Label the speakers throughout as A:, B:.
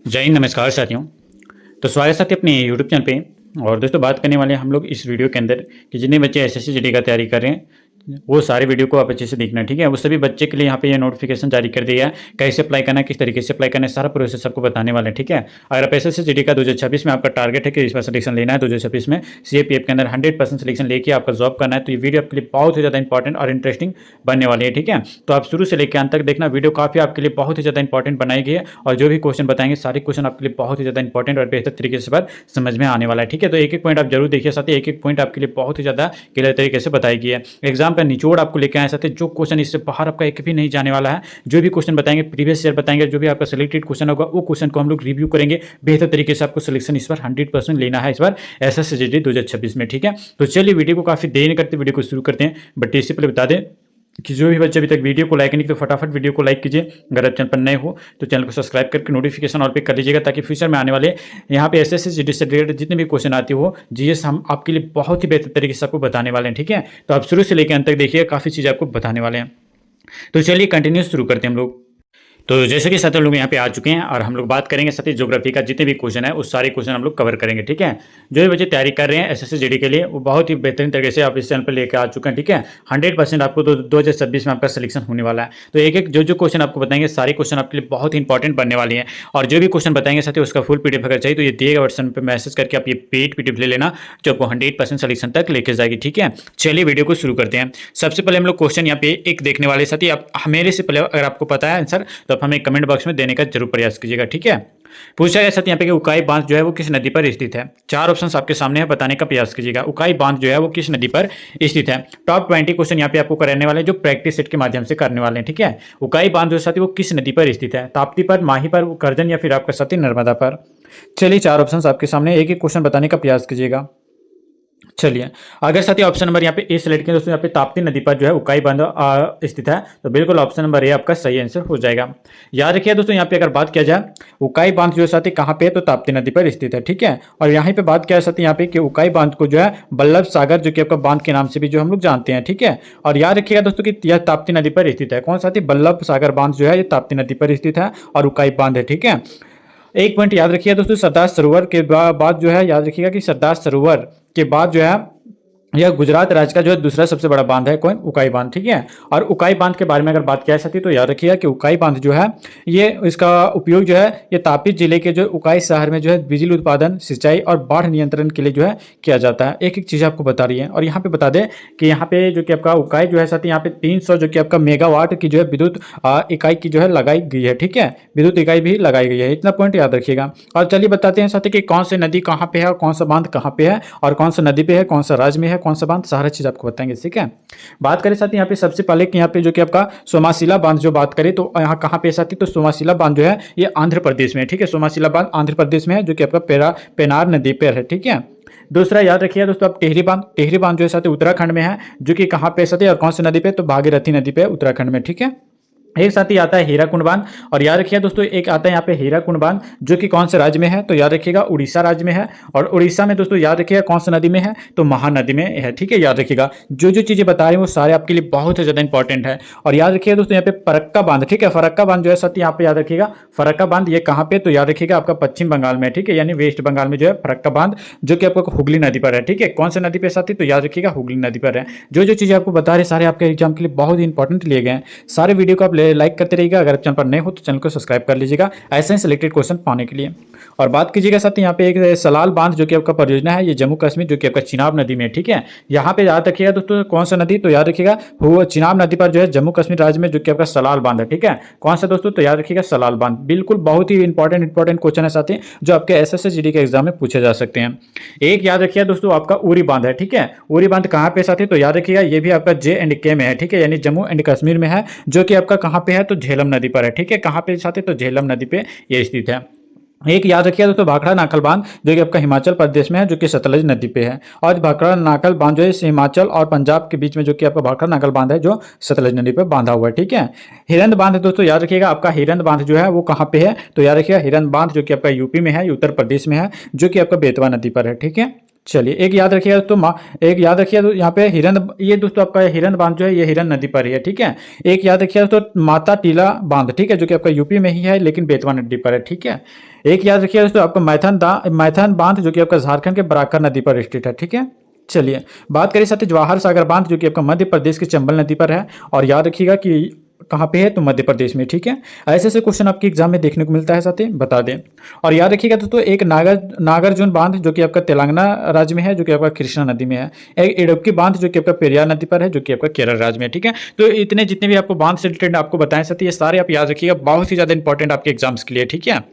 A: जय हिंद, नमस्कार साथियों। तो स्वागत है साथी अपने यूट्यूब चैनल पे। और दोस्तों बात करने वाले हैं हम लोग इस वीडियो के अंदर कि जितने बच्चे एसएससी जीडी का तैयारी कर रहे हैं वो सारे वीडियो को आप अच्छे से देखना, ठीक है। वो सभी बच्चे के लिए यहाँ पे ये नोटिफिकेशन जारी कर दिया है, कैसे अप्लाई करना है, किस तरीके से अप्लाई करना है, सारा प्रोसेस आपको बताने वाले हैं, ठीक है। अगर आप एसएससी जीडी का 2026 में आपका टारगेट है कि इस बार सिलेक्शन लेना है 2026 में सीएपीएफ के अंदर 100% सिलेक्शन लेके आपका जॉब करना है, तो ये वीडियो आपके लिए बहुत ही ज़्यादा इंपॉर्टेंट और इंटरेस्टिंग बनने वाली है, ठीक है। तो आप शुरू से लेकर अंत तक देखना, वीडियो काफ़ी आपके लिए बहुत ही ज़्यादा इंपॉर्टेंट बनाई गई है और जो भी क्वेश्चन बताएंगे सारे क्वेश्चन आपके लिए बहुत ही ज़्यादा इंपॉर्टेंट और बेहतर तरीके से बात समझ में आने वाला है, ठीक है। तो एक एक पॉइंट आप जरूर देखिए साथ ही, एक एक पॉइंट आपके लिए बहुत ही ज़्यादा क्लियर तरीके से बताई गई है। एग्जाम का निचोड़ आपको लेकर आए साथ ही, जो क्वेश्चन इससे बाहर आपका एक भी नहीं जाने वाला है। जो भी क्वेश्चन बताएंगे प्रीवियस ईयर बताएंगे, जो भी आपका सिलेक्टेड क्वेश्चन होगा वो क्वेश्चन को हम लोग रिव्यू करेंगे बेहतर तरीके से। आपको सिलेक्शन इस बार 100% लेना है इस बार एसएससी जीडी 2026 में, ठीक है। तो चलिए वीडियो को काफ़ी देर नहीं करते, वीडियो को शुरू करते हैं। बट इससे पहले बता दें कि जो भी बच्चे अभी तक वीडियो को लाइक नहीं तो फटाफट वीडियो को लाइक कीजिए। अगर आप चैनल पर नए हो तो चैनल को सब्सक्राइब करके नोटिफिकेशन ऑल पे कर लीजिएगा, ताकि फ्यूचर में आने वाले यहाँ पे एसएससी जीडी से रिलेटेड जितने भी क्वेश्चन आते हो जीएस हम आपके लिए बहुत ही बेहतर तरीके से आपको बताने वाले हैं, ठीक है। तो आप शुरू से लेकर अंत तक देखिए, काफ़ी चीज़ आपको बताने वाले हैं। तो चलिए कंटिन्यू शुरू करते हैं हम लोग। तो जैसे कि साथी लोग यहाँ पे आ चुके हैं और हम लोग बात करेंगे साथी ज्योग्राफी का जितने भी क्वेश्चन है उस सारे क्वेश्चन हम लोग कवर करेंगे, ठीक है। जो भी बच्चे तैयारी कर रहे हैं एसएससी जीडी के लिए वो बहुत ही बेहतरीन तरीके से आप इस चैनल पर लेकर आ चुके हैं, ठीक है। 100% आपको 2026 में आपका सिलेक्शन होने वाला है। तो एक एक जो क्वेश्चन आपको बताएंगे सारे क्वेश्चन आपके लिए बहुत ही इंपॉर्टेंट बनने वाली है। और जो भी क्वेश्चन बताएंगे साथी उसका फुल पीडीएफ अगर चाहिए तो ये दिएगा व्हाट्सएप पर मैसेज करके आप ये पेड पीडीएफ ले लेना, जो आपको 100% सिलेक्शन तक लेके जाएगी, ठीक है। चलिए वीडियो को शुरू करते हैं। सबसे पहले हम लोग क्वेश्चन यहाँ पे एक देखने वाले साथी, आप मेरे से पहले अगर आपको पता है आंसर तो आप हमें कमेंट बॉक्स में देने का जरूर प्रयास कीजिएगा, ठीक है। पूछा गया साथ यहाँ पे कि उकाई बांध जो है वो किस नदी पर स्थित है। चार ऑप्शंस आपके सामने है, बताने का प्रयास कीजिएगा। उकाई बांध जो है वो किस नदी पर स्थित है। टॉप 20 क्वेश्चन यहाँ पे आपको कराने वाले जो प्रैक्टिस सेट के माध्यम से करने वाले हैं, ठीक है। उकाई बांध जो साथी वो किस नदी पर स्थित है। ताप्ती पर, माही पर, करजन या फिर आपका साथी नर्मदा पर। चलिए चार ऑप्शंस आपके सामने, एक एक क्वेश्चन बताने का प्रयास कीजिएगा। चलिए अगर साथी ऑप्शन नंबर यहाँ पे ए सिलेक्ट करें दोस्तों, यहाँ पे ताप्ती नदी पर जो है उकाई बांध स्थित है, तो बिल्कुल ऑप्शन नंबर ए आपका सही आंसर हो जाएगा। याद रखिए दोस्तों, यहाँ पे अगर बात किया जाए उकाई बांध जो है साथी कहाँ पे है तो ताप्ती नदी पर स्थित है, ठीक है। और यहाँ पे बात किया साथी यहाँ पे कि उकाई बांध को जो है बल्लभ सागर जो कि आपका बांध के नाम से भी जो हम लोग जानते हैं, ठीक है। और याद रखिएगा दोस्तों कि यह ताप्ती नदी पर स्थित है। कौन साथी? बल्लभ सागर बांध जो है ये ताप्ती नदी पर स्थित है और उकाई बांध है, ठीक है। एक पॉइंट याद रखिएगा दोस्तों, सरदार सरोवर के बाद जो है याद रखिएगा कि सरदार सरोवर के बाद जो है यह गुजरात राज्य का जो है दूसरा सबसे बड़ा बांध है कौन? उकाई बांध, ठीक है। और उकाई बांध के बारे में अगर बात किया जाती तो याद रखिएगा कि उकाई बांध जो है ये इसका उपयोग जो है ये तापी जिले के जो उकाई शहर में जो है बिजली उत्पादन, सिंचाई और बाढ़ नियंत्रण के लिए जो है किया जाता है। एक एक चीज़ आपको बता रही है। और यहाँ पे बता दें कि यहाँ पे जो कि आपका उकाई जो है साथ ही यहाँ पे 300 जो कि आपका मेगावाट की जो है विद्युत इकाई की जो है लगाई गई है, ठीक है। विद्युत इकाई भी लगाई गई है, इतना पॉइंट याद रखिएगा। और चलिए बताते हैं साथ ही कि कौन सी नदी कहाँ पे है और कौन सा बांध कहाँ पे है और कौन सा नदी पे है, कौन सा राज्य में है, कौन सा बांध, सारा चीज आपको बताएंगे, ठीक है। बात करें साथ ही यहाँ पे सबसे पहले कि यहाँ पे जो कि आपका सोमाशिला बांध जो बात करें तो यहाँ कहाँ पे साथी, तो सोमाशिला बांध जो है ये आंध्र प्रदेश में है, ठीक है। सोमाशिला बांध आंध्र प्रदेश में है जो कि आपका पेनार नदी पर है, ठीक है। दूसरा याद रखिएगा दोस्तों आप टेहरी बांध जो है साथी उत्तराखंड में है, जो कि कहाँ पे साथी और कौन सी नदी पे, तो भागीरथी नदी पे उत्तराखंड में, ठीक है। एक साथ ही आता है हीराकुंड बांध। और याद रखिएगा दोस्तों एक आता है यहाँ पे हीराकुंड बांध जो कि कौन से राज्य में है, तो याद रखिएगा उड़ीसा राज्य में है। और उड़ीसा में दोस्तों याद रखिएगा कौन सा नदी में है, तो महानदी में है, ठीक है। याद रखिएगा जो चीजें बता रहे हैं वो सारे आपके लिए बहुत ही ज्यादा इंपॉर्टेंट है। और याद रखिएगा दोस्तों यहाँ पे फरक्का बांध, ठीक है। फरक्का बांध जो है साथ यहाँ पे याद रखिएगा फरक्का बांध ये कहाँ पे, तो याद रखिएगा आपका पश्चिम बंगाल में, ठीक है। यानी वेस्ट बंगाल में जो है फरक्का बांध जो कि आपका हुगली नदी पर है, ठीक है। कौन सा नदी पे साथी, तो याद रखिएगा हुगली नदी पर है। जो चीजें आपको बता रहे सारे आपके एग्जाम के लिए बहुत ही इंपॉर्टेंट लिए गए हैं। सारे वीडियो को आप लाइक करते रहिएगा। अगर चैनल पर नए हो तो चैनल को सब्सक्राइब कर लीजिएगा ऐसे ही सिलेक्टेड क्वेश्चन पाने के लिए। और बात कीजिएगा साथ यहाँ पे एक सलाल बांध जो कि आपका परियोजना है, ये जम्मू कश्मीर जो कि आपका चिनाब नदी में, ठीक है। यहाँ पे याद रखिएगा दोस्तों कौन सा नदी, तो याद रखिएगा वो चिनाब नदी पर जो है जम्मू कश्मीर राज्य में जो कि आपका सलाल बांध है, ठीक है। कौन सा दोस्तों, तो याद रखिएगा सलाल बांध। बिल्कुल बहुत ही इंपॉर्टेंट क्वेश्चन है साथी जो आपके एसएससी जीडी के एग्जाम में पूछे जा सकते हैं। एक याद रखिएगा दोस्तों आपका उरी बांध है, ठीक है। उरी बांध कहाँ पे साथी, तो याद रखिएगा ये भी आपका J&K में है, ठीक है। यानी जम्मू एंड कश्मीर में है, जो कि आपका कहाँ पे है, तो झेलम नदी पर है, ठीक है। कहाँ पे साथी, तो झेलम नदी पे ये स्थित है। एक याद रखिए दोस्तों भाखड़ा नाकल बांध जो कि आपका हिमाचल प्रदेश में है, जो कि सतलज नदी पे है। और भाखड़ा नाकल बांध जो है हिमाचल और पंजाब के बीच में जो कि आपका भाखड़ा नाकल बांध है जो सतलज नदी पे बांधा हुआ है, ठीक है। हिरंद बांध दोस्तों याद रखिएगा आपका हिरंद बांध जो है वो कहाँ पे है, तो याद रखिएगा हिरंद बांध जो कि आपका यूपी में है, उत्तर प्रदेश में है, जो कि आपका बेतवा नदी पर है, ठीक है। चलिए एक याद रखिएगा दोस्तों, एक याद रखिएगा तो यहाँ पे हिरन, ये दोस्तों आपका हिरन बांध जो है ये हिरन नदी पर ही है, ठीक है। एक याद रखिएगा दोस्तों माता टीला बांध, ठीक है, जो कि आपका यूपी में ही है लेकिन बेतवा नदी पर है, ठीक है। एक याद रखिएगा दोस्तों आपका मैथन बांध जो कि आपका झारखंड के बराकर नदी पर स्थित है, ठीक है। चलिए बात करें साथ ही जवाहर सागर बांध जो कि आपका मध्य प्रदेश के चंबल नदी पर है, और याद रखिएगा कि कहाँ पे है, तो मध्य प्रदेश में, ठीक है। ऐसे ऐसे क्वेश्चन आपके एग्जाम में देखने को मिलता है, साथ ही बता दें। और याद रखिएगा दोस्तों एक नागार्जुन बांध जो कि आपका तेलंगाना राज्य में है, जो कि आपका कृष्णा नदी में है। एक इडुक्की बांध जो कि आपका पेरियार नदी पर है, जो कि आपका केरल राज्य में है, ठीक है। तो इतने जितने भी आपको बांध से रिलेटेड आपको बताएं साथ ही, ये सारे आप याद रखिएगा, बहुत ही ज्यादा इंपॉर्टेंट आपके एग्जाम्स के लिए, ठीक है।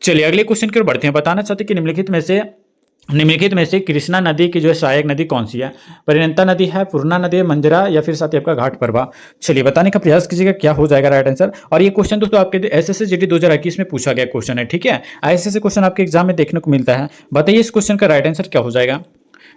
A: चलिए अगले क्वेश्चन की ओर बढ़ते हैं। बताना चाहते हैं कि निम्नलिखित में से कृष्णा नदी की जो है सहायक नदी कौन सी है? परिणता नदी है, पूर्णा नदी है, मंजरा, या फिर साथ ही आपका घाट प्रभा। चलिए बताने का प्रयास कीजिएगा क्या हो जाएगा राइट आंसर। और ये क्वेश्चन दोस्तों आपके एसएससी जीडी 2021 में पूछा गया क्वेश्चन है, ठीक है। ऐसे ऐसे क्वेश्चन आपके एग्जाम में देखने को मिलता है। बताइए इस क्वेश्चन का राइट आंसर क्या हो जाएगा।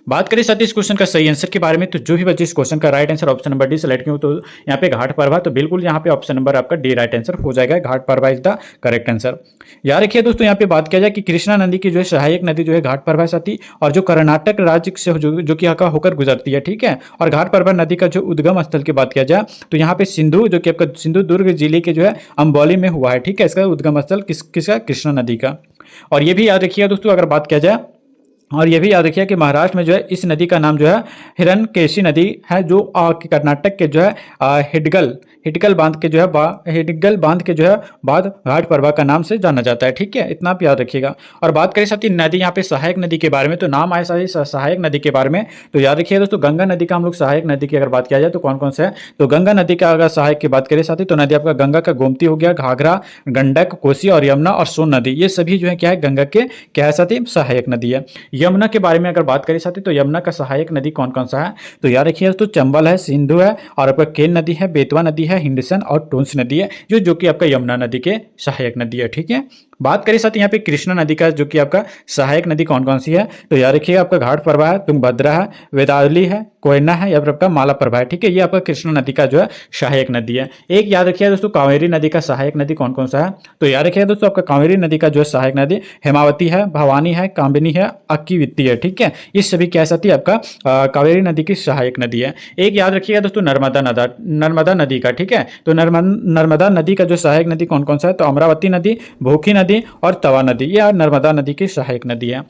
A: बात करें साथ ही इस क्वेश्चन का सही आंसर के बारे में, तो जो भी बच्चे इस क्वेश्चन का right answer option number D select किए तो यहाँ पे घाट प्रभा, तो बिल्कुल यहाँ पे ऑप्शन नंबर आपका डी राइट आंसर हो जाएगा। Ghataprabha is the correct answer. याद रखिए दोस्तों यहाँ पे बात किया जाए कि कृष्णा नदी की जो है सहायक नदी जो है घाट प्रभा साथी, और जो कर्नाटक राज्य से जो कि होकर गुजरती है, ठीक है। और घाट प्रभा नदी का जो उद्गम स्थल की बात किया जाए तो यहाँ पे सिंधु जो कि आपका सिंधुदुर्ग जिले के जो है अम्बोली में हुआ है, ठीक है। इसका उद्गम स्थल किसका? कृष्णा नदी का। और ये भी याद रखिएगा दोस्तों अगर बात किया जाए, और ये भी याद रखिए कि महाराष्ट्र में जो है इस नदी का नाम जो है हिरण्यकेशी नदी है, जो कर्नाटक के जो है हिडगल बांध के जो है हिडगल बांध के जो है बाद घाट प्रभा का नाम से जाना जाता है, ठीक है। इतना आप याद रखिएगा। और बात करें साथ ही नदी यहाँ पे सहायक नदी के बारे में, तो नाम आए साथ सहायक नदी के बारे में, तो याद रखिए दोस्तों गंगा नदी का हम लोग सहायक नदी की अगर बात किया जाए तो कौन कौन से है, तो गंगा नदी का अगर सहायक की बात करें साथ ही, तो नदी आपका गंगा का गोमती हो गया, घाघरा, गंडक, कोसी और यमुना और सोन नदी, ये सभी जो है क्या है गंगा के क्या है साथ ही सहायक नदी है। यमुना के बारे में अगर बात करें साथी, तो यमुना का सहायक नदी कौन कौन सा है, तो याद रखिए तो चंबल है, सिंधु है, और आपका केन नदी है, बेतवा नदी है, हिंडसन और टोंस नदी है, जो कि आपका यमुना नदी के सहायक नदी है, ठीक है। बात करें साथ यहाँ पे कृष्णा नदी का जो कि आपका सहायक नदी कौन कौन सी है, तो याद रखिएगा आपका घाट प्रभा है, तुंगभद्रा है, वेदावली है, कोयना है, या फिर आपका माला प्रभा है, ठीक है। ये आपका कृष्णा नदी का जो है सहायक नदी है। एक याद रखिएगा दोस्तों कावेरी नदी का सहायक नदी कौन कौन सा है, तो याद रखिएगा दोस्तों आपका कावेरी नदी का जो है सहायक नदी हेमावती है, भवानी है, कामिनी है, अक्कीविती है, ठीक है। ये सभी क्या साथी आपका कावेरी नदी की सहायक नदी है। एक याद रखिएगा दोस्तों नर्मदा नदी का, ठीक है। तो नर्मदा नदी का जो सहायक नदी कौन कौन सा है, तो अमरावती नदी, भूखी नदी और तवा नदी, ये नर्मदा नदी की सहायक नदी है।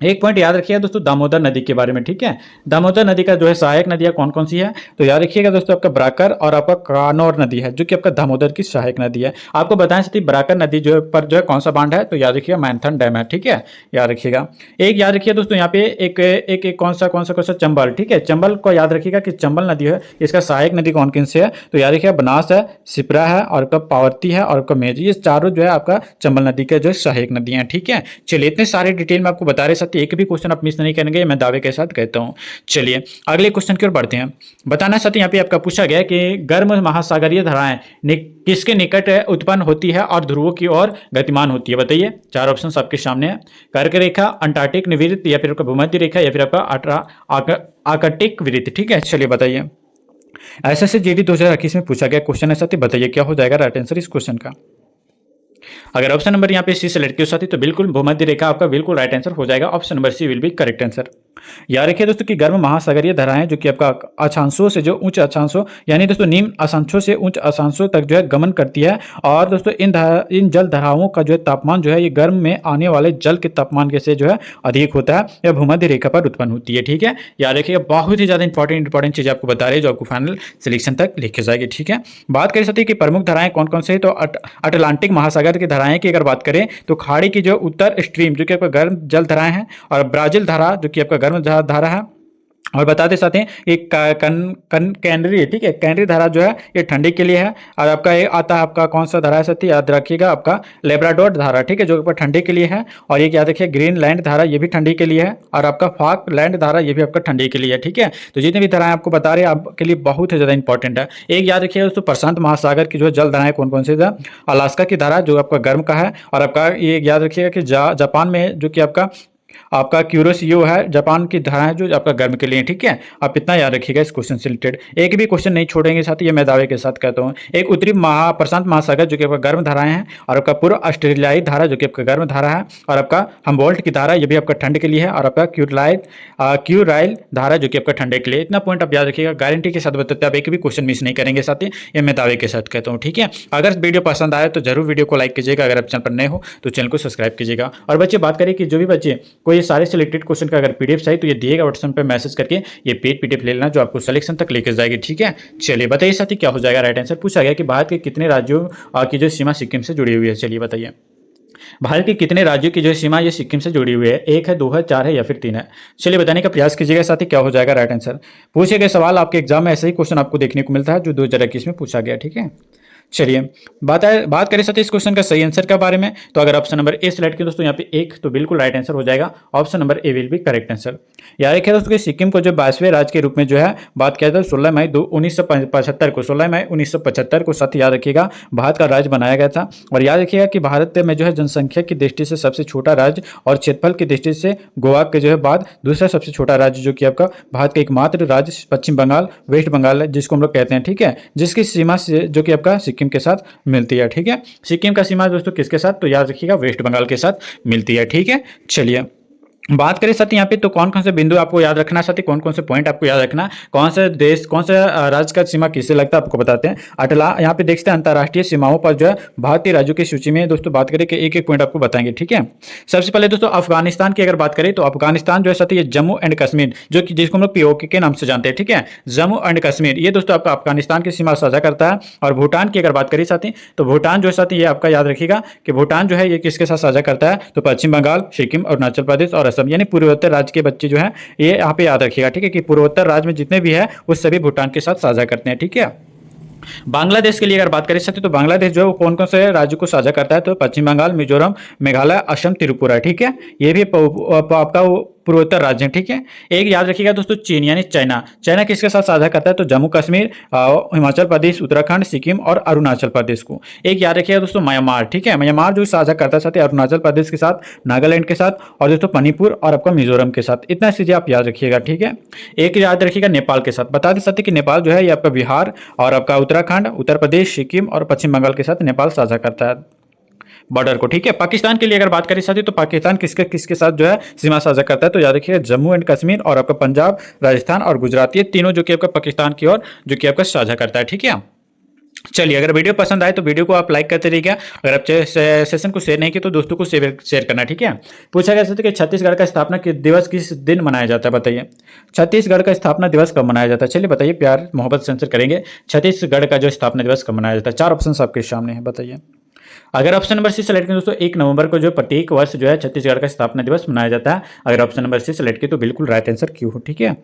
A: एक पॉइंट याद रखिएगा दोस्तों दामोदर नदी के बारे में, ठीक है। दामोदर नदी का जो है सहायक नदियां कौन कौन सी है, तो याद रखिएगा दोस्तों आपका बराकर और आपका कानौर नदी है, जो कि आपका दामोदर की सहायक नदी है। आपको बताएं साथी बराकर नदी जो पर जो है कौन सा बांध है, तो याद रखिएगा मैंथन डैम है, ठीक है। याद रखिएगा। एक याद रखिए दोस्तों यहाँ पे एक कौन सा चंबल, ठीक है। चंबल को याद रखिएगा कि चंबल नदी है, इसका सहायक नदी कौन कौन से है, तो याद रखिएगा बनास है, सिपरा है, और आपका पावर्ती है, और आपका मेज, ये चारों जो है आपका चंबल नदी के जो सहायक नदियां, ठीक है। चलिए इतने सारे डिटेल में आपको बता रहे साथी, एक भी क्वेश्चन आप मिस नहीं करेंगे, मैं दावे के साथ कहता हूं। चलिए अगले क्वेश्चन की ओर बढ़ते हैं। बताना चाहते हैं यहाँ पे आपका पूछा गया कि गर्म महासागरीय धाराएं किसके निकट उत्पन्न होती है और ध्रुवों की ओर गतिमान होती है, बताइए। चार ऑप्शन आपके सामने है। कर्क रेखा, अंटार्कटिक निवृत्त, या फिर आपका भूमध्य रेखा, या फिर आपका आर्कटिक वृत्त, ठीक है। चलिए बताइए। एसएससी जीडी 2021 में पूछा गया क्वेश्चन है साथी, बताइए क्या हो जाएगा राइट आंसर इस क्वेश्चन का। अगर ऑप्शन नंबर यहाँ पे सी सेलेक्ट किया साथी, तो बिल्कुल भूमध्य रेखा आपका बिल्कुल राइट आंसर हो जाएगा। Option number C will be correct answer. याद रखिए दोस्तों कि गर्म महासागरीय धाराएं जो कि आपका अक्षांशों से जो उच्च अक्षांशों यानी दोस्तों निम्न अक्षांशों से उच्च अक्षांशों तक जो है गमन करती है, और दोस्तों इन जल धाराओं का जो है तापमान जो है ये गर्म में आने वाले जल के तापमान के से जो है अधिक होता है, यह भूमध्य रेखा पर उत्पन्न होती है, ठीक है। याद रखिएगा बहुत ही ज्यादा इंपॉर्टेंट चीज आपको बता रही है जो आपको फाइनल सिलेक्शन तक लिखे जाएगी, ठीक है। बात कर सकते हैं कि प्रमुख धाराएं कौन कौन से, तो अटलांटिक महासागर की धाराएं की अगर बात करें तो खाड़ी की जो उत्तर स्ट्रीम जो कि आपका गर्म जल धाराएं हैं, और ब्राजील धारा जो कि आपका गर्म धारा है, और बताते साथ ही एक कैनरी, ठीक है। कैनरी धारा जो है ये ठंडी के लिए है, और आपका ये आता है आपका कौन सा धारा है साथी, याद रखिएगा आपका लेब्राडोर धारा, ठीक है, जो ऊपर ठंडी के लिए है। और एक याद रखिए ग्रीनलैंड धारा, ये भी ठंडी के लिए है, और आपका फॉकलैंड धारा ये भी आपका ठंडी के लिए है, ठीक है। तो जितनी भी धाराएं आपको बता रहे हैं आपके लिए बहुत ही ज्यादा इंपॉर्टेंट है। एक याद रखिएगा दोस्तों प्रशांत महासागर की जो जल धाराएं कौन कौन सी है, अलास्का की धारा जो आपका गर्म का है, और आपका ये याद रखिएगा कि जापान में जो कि आपका आपका क्यूरोसियो है, जापान की धारा है जो आपका गर्म के लिए, ठीक है। आप इतना याद रखिएगा इस क्वेश्चन से रिलेटेड, एक भी क्वेश्चन नहीं छोड़ेंगे साथ, ये मैं दावे के साथ कहता हूँ। एक उत्तरी प्रशांत महासागर जो कि आपका गर्म धाराएं हैं, और आपका पूर्व ऑस्ट्रेलियाई धारा जो कि आपका गर्म धारा है, और आपका हम्बोल्ट की धारा ये भी आपका ठंड के लिए है, और आपका क्यूराइल धारा जो कि आपका ठंडे के लिए। इतना पॉइंट आप याद रखिएगा, गारंटी के साथ बताते आप एक भी क्वेश्चन मिस नहीं करेंगे साथी, ये मैं दावे के साथ कहता हूँ, ठीक है। अगर वीडियो पसंद आए तो जरूर वीडियो को लाइक कीजिएगा, अगर आप चैनल पर नए हो तो चैनल को सब्सक्राइब कीजिएगा। और बच्चे बात करें कि जो भी बच्चे कोई सारे सिलेक्टेड क्वेश्चन का अगर पीडीएफ चाहिए तो ये दिएगा व्हाट्सएप पे मैसेज करके, ये पेड पीडीएफ ले लेना जो आपको सिलेक्शन तक लेकर जाएगी, ठीक है। चलिए बताइए साथी क्या हो जाएगा राइट आंसर। पूछा गया कि भारत के कितने राज्यों की जो सीमा सिक्किम से जुड़ी हुई है, चलिए बताइए। भारत के कितने राज्यों की जो सीमा ये सिक्किम से जुड़ी हुई है, 1 है, 2 है, 4 है या फिर 3 है। चलिए बताने का प्रयास कीजिएगा साथी क्या हो जाएगा राइट आंसर। पूछे गए सवाल आपके एग्जाम में ऐसे ही क्वेश्चन आपको देखने को मिलता है जो 2021 में पूछा गया, ठीक है। चलिए बात करें साथ इस क्वेश्चन का सही आंसर के बारे में, तो अगर ऑप्शन नंबर ए सिलेक्ट किया दोस्तों यहाँ पे एक तो बिल्कुल राइट आंसर हो जाएगा, option number A will be correct answer. याद रखिए दोस्तों कि सिक्किम को जो 22वें राज्य के रूप में जो है बात किया था 16 मई 1975 को, 16 मई 1975 को साथ याद रखिएगा भारत का राज्य बनाया गया था। और याद रखिएगा कि भारत में जो है जनसंख्या की दृष्टि से सबसे छोटा राज्य और क्षेत्रफल की दृष्टि से गोवा के जो है बाद दूसरा सबसे छोटा राज्य जो कि आपका भारत का एकमात्र राज्य पश्चिम बंगाल वेस्ट बंगाल है जिसको हम लोग कहते हैं, ठीक है, जिसकी सीमा से जो कि आपका सिक्किम के साथ मिलती है, ठीक है। सिक्किम का सीमा दोस्तों किसके साथ, तो याद रखिएगा वेस्ट बंगाल के साथ मिलती है, ठीक है। चलिए बात करें साथी यहाँ पे तो कौन कौन से बिंदु आपको याद रखना साथी, कौन कौन से पॉइंट आपको याद रखना, कौन से देश कौन से राज्य का सीमा किससे लगता है आपको बताते हैं। अटला यहाँ पे देखते हैं अंतर्राष्ट्रीय सीमाओं पर जो है भारतीय राज्यों की सूची में दोस्तों बात करें कि एक एक पॉइंट आपको बताएंगे, ठीक है। सबसे पहले दोस्तों अफगानिस्तान की अगर बात करें तो अफगानिस्तान जो है साथी ये जम्मू एंड कश्मीर जो कि जिसको हम लोग पीओके के नाम से जानते हैं, ठीक है, जम्मू एंड कश्मीर ये दोस्तों आपका अफगानिस्तान की सीमा साझा करता है। और भूटान की अगर बात करें साथी तो भूटान जो है साथी ये आपका याद रखिएगा कि भूटान जो है ये किसके साथ साझा करता है, तो पश्चिम बंगाल सिक्किम अरुणाचल प्रदेश और असम यानी पूर्वोत्तर राज्य के बच्चे जो हैं ये यहाँ पे याद रखिएगा, ठीक है, कि पूर्वोत्तर राज्य में जितने भी है वो सभी भूटान के साथ साझा करते हैं, ठीक है। बांग्लादेश के लिए अगर बात करें सकते तो बांग्लादेश जो है वो कौन कौन से राज्यों को साझा करता है, तो पश्चिम बंगाल मिजोरम मेघालय असम त्रिपुरा, ठीक है, ये भी आपका पूर्वोत्तर राज्य है, ठीक है। एक याद रखिएगा दोस्तों चीन यानी चाइना, चाइना किसके साथ साझा करता है, तो जम्मू कश्मीर हिमाचल प्रदेश उत्तराखंड सिक्किम और अरुणाचल प्रदेश को। एक याद रखिएगा दोस्तों म्यांमार, ठीक है, म्यांमार जो साझा करता है साथ ही अरुणाचल प्रदेश के साथ नागालैंड के साथ और दोस्तों मणिपुर और आपका मिजोरम के साथ। इतना चीजें आप याद रखिएगा, ठीक है। एक याद रखिएगा नेपाल के साथ, बता दें सकते कि नेपाल जो है ये आपका बिहार और आपका उत्तराखंड उत्तर प्रदेश सिक्किम और पश्चिम बंगाल के साथ नेपाल साझा करता है बॉर्डर को, ठीक है। पाकिस्तान के लिए अगर बात करें साथी तो पाकिस्तान किसके किसके साथ जो है सीमा साझा करता है, तो याद रखिएगा जम्मू एंड कश्मीर और आपका पंजाब राजस्थान और गुजरात ये तीनों जो कि आपका पाकिस्तान की ओर जो कि आपका साझा करता है, ठीक है। चलिए अगर वीडियो पसंद आए तो वीडियो को आप लाइक करते रहिएगा, अगर आप सेशन को शेयर नहीं किया तो दोस्तों को शेयर करना, ठीक है। पूछा गया था कि छत्तीसगढ़ का स्थापना दिवस किस दिन मनाया जाता है, बताइए। छत्तीसगढ़ का स्थापना दिवस कब मनाया जाता है, चलिए बताइए, प्यार मोहब्बत से आंसर करेंगे। छत्तीसगढ़ का जो स्थापना दिवस कब मनाया जाता है, 4 ऑप्शन आपके सामने है, बताइए। अगर ऑप्शन नंबर सी सेलेक्ट करें दोस्तों 1 नवंबर को जो प्रत्येक वर्ष जो है छत्तीसगढ़ का स्थापना दिवस मनाया जाता है, अगर ऑप्शन नंबर सी सेलेक्ट किया तो बिल्कुल राइट आंसर क्यों हो, ठीक है।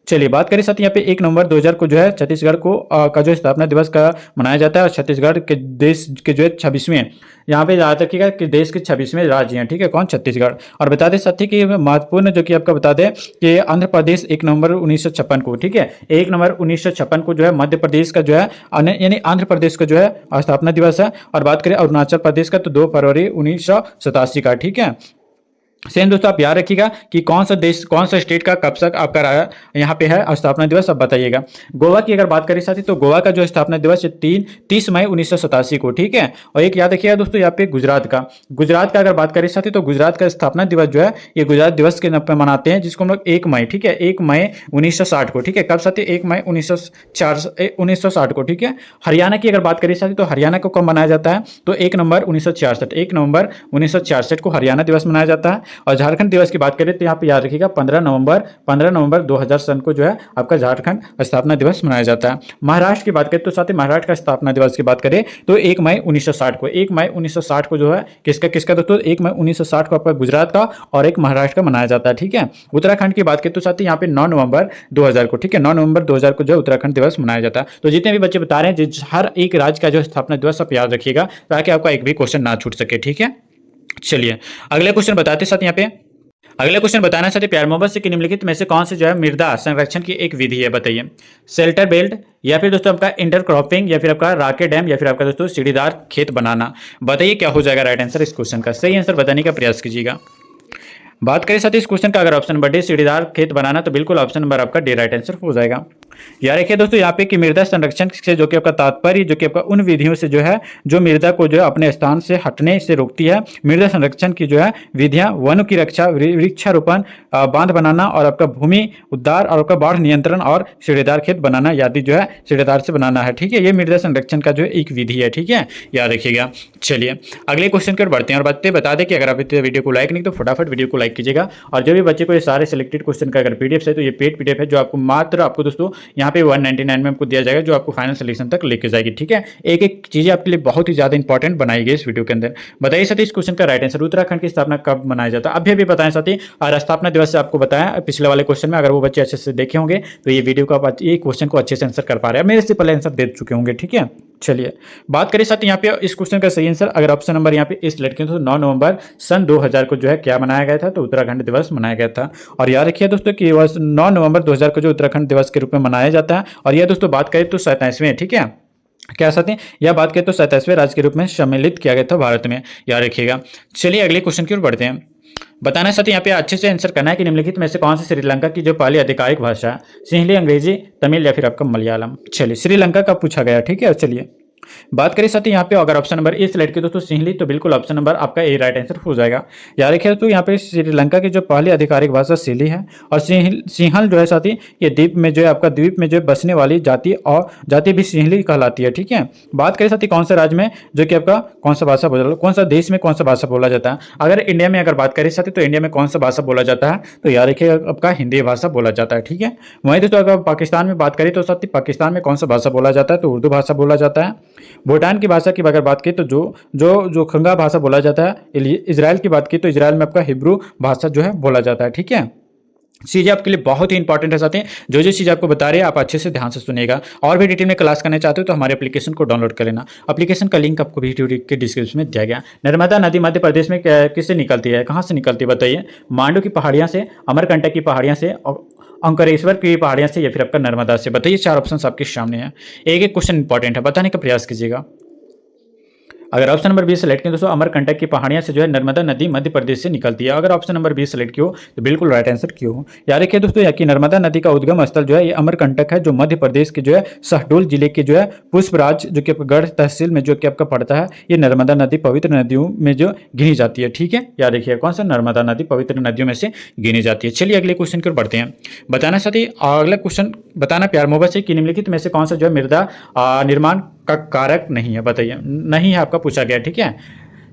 A: चलिए बात करें साथ यहाँ पे 1 नवंबर 2000 को जो है छत्तीसगढ़ को का जो स्थापना दिवस का मनाया जाता है और छत्तीसगढ़ के देश के जो है 26वें यहाँ पे याद रखिएगा कि देश के 26वें राज्य हैं, ठीक है, कौन, छत्तीसगढ़। और बता दें साथी कि महत्वपूर्ण जो कि आपका बता दें कि आंध्र प्रदेश 1 नवंबर 1956 को, ठीक है, 1 नवंबर 1956 को जो है मध्य प्रदेश का जो है यानी आंध्र प्रदेश का जो है स्थापना दिवस है। और बात करें अरुणाचल प्रदेश का तो 2 फरवरी 1987 का, ठीक है। सेम दोस्तों आप याद रखिएगा कि कौन सा देश कौन सा स्टेट का कब तक आपका यहाँ पे है स्थापना दिवस, अब बताइएगा। गोवा की अगर बात करें साथी तो गोवा का जो स्थापना दिवस है 30 मई 1987 को, ठीक है। और एक याद रखिएगा दोस्तों यहाँ पे गुजरात का अगर बात करें साथी तो गुजरात का स्थापना दिवस जो है ये गुजरात दिवस के नाम पे मनाते हैं जिसको हम लोग 1 मई, ठीक है, 1 मई 1960 को, ठीक है, कब साथी 1 मई 1960 को, ठीक है। हरियाणा की अगर बात करें साथी तो हरियाणा को कब मनाया जाता है, तो 1 नवंबर 1966 को हरियाणा दिवस मनाया जाता है। और झारखंड दिवस की बात करें तो यहाँ पे याद रखिएगा 15 नवंबर 2000 सन को जो है आपका झारखंड स्थापना दिवस मनाया जाता है। महाराष्ट्र की बात करें तो साथ ही महाराष्ट्र का स्थापना दिवस की बात करें तो 1 मई 1960 को, 1 मई 1960 को जो है किसका दोस्तों 1 मई 1960 को आपका गुजरात का और एक महाराष्ट्र का मनाया जाता है, ठीक है। उत्तराखंड की बात करें तो साथ ही यहाँ पे 9 नवंबर 2000 को, ठीक है, 9 नवंबर 2000 को जो है उत्तराखंड दिवस मनाया जाता है। तो जितने भी बच्चे बता रहे हैं हर एक राज्य का जो स्थापना दिवस आप याद रखिएगा ताकि आपका एक भी क्वेश्चन ना छूट सके, ठीक है। चलिए अगले क्वेश्चन बताते साथ यहाँ पे अगले क्वेश्चन बताना चाहते प्यार मोहब्बत से कि निम्नलिखित में से कौन से जो है मृदा संरक्षण की एक विधि है, बताइए। शेल्टर बेल्ट या फिर दोस्तों आपका इंटरक्रॉपिंग या फिर आपका राकेट डैम या फिर आपका दोस्तों सीढ़ीदार खेत बनाना, बताइए क्या हो जाएगा राइट आंसर इस क्वेश्चन का। सही आंसर बताने का प्रयास कीजिएगा। बात करें साथ ही इस क्वेश्चन का, अगर ऑप्शन नंबर डी सीढ़ीदार खेत बनाना, तो बिल्कुल ऑप्शन नंबर आपका डी राइट आंसर हो जाएगा। यार देखिए दोस्तों यहाँ पे कि मृदा संरक्षण से जो कि आपका तात्पर्य जो कि आपका उन विधियों से जो है जो मृदा को जो है अपने स्थान से हटने से रोकती है। मृदा संरक्षण की जो है विधियां वनों की रक्षा, वृक्षारोपण, बांध बनाना और आपका भूमि उद्धार और आपका बाढ़ नियंत्रण और सीढ़ीदार खेत बनाना, यादि जो है सीढ़ीदार से बनाना है। ठीक है, ये मृदा संरक्षण का जो है एक विधि है। ठीक है, याद रखिएगा। चलिए अगले क्वेश्चन की ओर बढ़ते हैं और बता दें कि अगर आप वीडियो को लाइक नहीं तो फटाफट वीडियो को लाइक कीजिएगा। और जो भी बच्चे को ये सारे सिलेक्टेड क्वेश्चन का अगर पीडीएफ है तो ये पेड पीडीएफ है जो आपको मात्र आपको दोस्तों यहाँ पे 199 में आपको दिया जाएगा, जो आपको फाइनल सोल्यूशन तक लेके जाएगी। ठीक है, एक एक चीजें आपके लिए बहुत ही ज्यादा इंपॉर्टेंट बनाई गई इस वीडियो के अंदर। बताइए साथी इस क्वेश्चन का राइट आंसर, उत्तराखंड की स्थापना कब मनाया जाता है? अभी बताएं साथी। और स्थापना दिवस से आपको बताया पिछले वाले क्वेश्चन में, अगर वो बच्चे अच्छे से देखे होंगे तो ये वीडियो का ये क्वेश्चन को अच्छे से आंसर कर पा रहे हैं, मेरे से पहले आंसर दे चुके होंगे। ठीक है, चलिए बात करें साथ यहाँ पे इस क्वेश्चन का सही आंसर, अगर ऑप्शन नंबर यहाँ पे इस लड़के तो 9 नवंबर सन 2000 को जो है क्या मनाया गया था, तो उत्तराखंड दिवस मनाया गया था। और याद रखिए दोस्तों कि 9 नवंबर 2000 को जो उत्तराखंड दिवस के रूप में मनाया जाता है। और यह दोस्तों बात करें तो 27वें, ठीक है क्या साथ ही यह बात करें तो 27वें राज्य के रूप में सम्मिलित किया गया था भारत में, याद रखिएगा। चलिए अगले क्वेश्चन की ओर बढ़ते हैं। बताना साथ ही यहाँ पे अच्छे से आंसर करना है कि निम्नलिखित में से कौन सी श्रीलंका की जो पहली आधिकारिक भाषा है, सिंहली, अंग्रेजी, तमिल या फिर आपका मलयालम। चलिए श्रीलंका का पूछा गया। ठीक है, चलिए बात करें साथ ही यहाँ पे अगर ऑप्शन नंबर ए सिलेक्ट किया दोस्तों सिंहली, तो बिल्कुल ऑप्शन नंबर आपका ए राइट आंसर हो जाएगा। याद रखिए तो यहाँ पे श्रीलंका की जो पहली आधिकारिक भाषा सिंहली है। और सिंहल जो है साथी ये द्वीप में जो है आपका द्वीप में जो बसने वाली जाति और जाति भी सिंहली कहलाती है। ठीक है, बात करें साथी कौन सा राज्य में जो कि आपका कौन सा भाषा बोला, कौन सा देश में कौन सा भाषा बोला जाता है? अगर इंडिया में अगर बात करें साथी तो इंडिया में कौन सा भाषा बोला जाता है, तो याद रखिए आपका हिंदी भाषा बोला जाता है। ठीक है, वहीं दोस्तों अगर पाकिस्तान में बात करें तो साथी पाकिस्तान में कौन सा भाषा बोला जाता है, तो उर्दू भाषा बोला जाता है। भूटान की भाषा की अगर बात की तो जो खंगा भाषा बोला जाता है। इजराइल की बात की तो इजराइल में आपका हिब्रू भाषा जो है बोला जाता है। ठीक है, चीज़ें आपके लिए बहुत ही इंपॉर्टेंट है साथी, जो चीज़ आपको बता रहे हैं आप अच्छे से ध्यान से सुनिएगा। और भी डिटेल में क्लास करना चाहते हो तो हमारे एप्लीकेशन को डाउनलोड कर लेना। एप्लीकेशन का लिंक आपको वीडियो के डिस्क्रिप्शन में दिया गया। नर्मदा नदी मध्य प्रदेश में किससे निकलती है, कहाँ से निकलती है बताइए? मांडू की पहाड़ियाँ से, अमरकंटक की पहाड़ियाँ से, अंकरेश्वर की पहाड़ियाँ से या फिर आपका नर्मदा से। बताइए, 4 ऑप्शन आपके सामने हैं। एक एक क्वेश्चन इंपॉर्टेंट है, बताने का प्रयास कीजिएगा। अगर ऑप्शन नंबर 20 सेलेक्ट किया दोस्तों अमरकंटक की पहाड़ियां से जो है नर्मदा नदी मध्य प्रदेश से निकलती है। अगर ऑप्शन नंबर 20 सेलेक्ट किया तो बिल्कुल राइट आंसर क्यों हो। याद रखिए दोस्तों कि नर्मदा नदी का उद्गम स्थल जो है ये अमरकंटक है, जो मध्य प्रदेश के जो है शहडोल जिले के जो है पुष्पराज जो कि गढ़ तहसील में जो कि आपका पड़ता है। ये नर्मदा नदी पवित्र नदियों में जो गिनी जाती है। ठीक है, याद रखिए कौन सा, नर्मदा नदी पवित्र नदियों में से गिनी जाती है। चलिए अगले क्वेश्चन की ओर बढ़ते हैं। बताना साथी अगला क्वेश्चन बताना प्यार मोहब्बत से कि निम्नलिखित में से कौन सा जो है मृदा निर्माण का कारक नहीं है, बताइए। नहीं है आपका पूछा गया। ठीक है,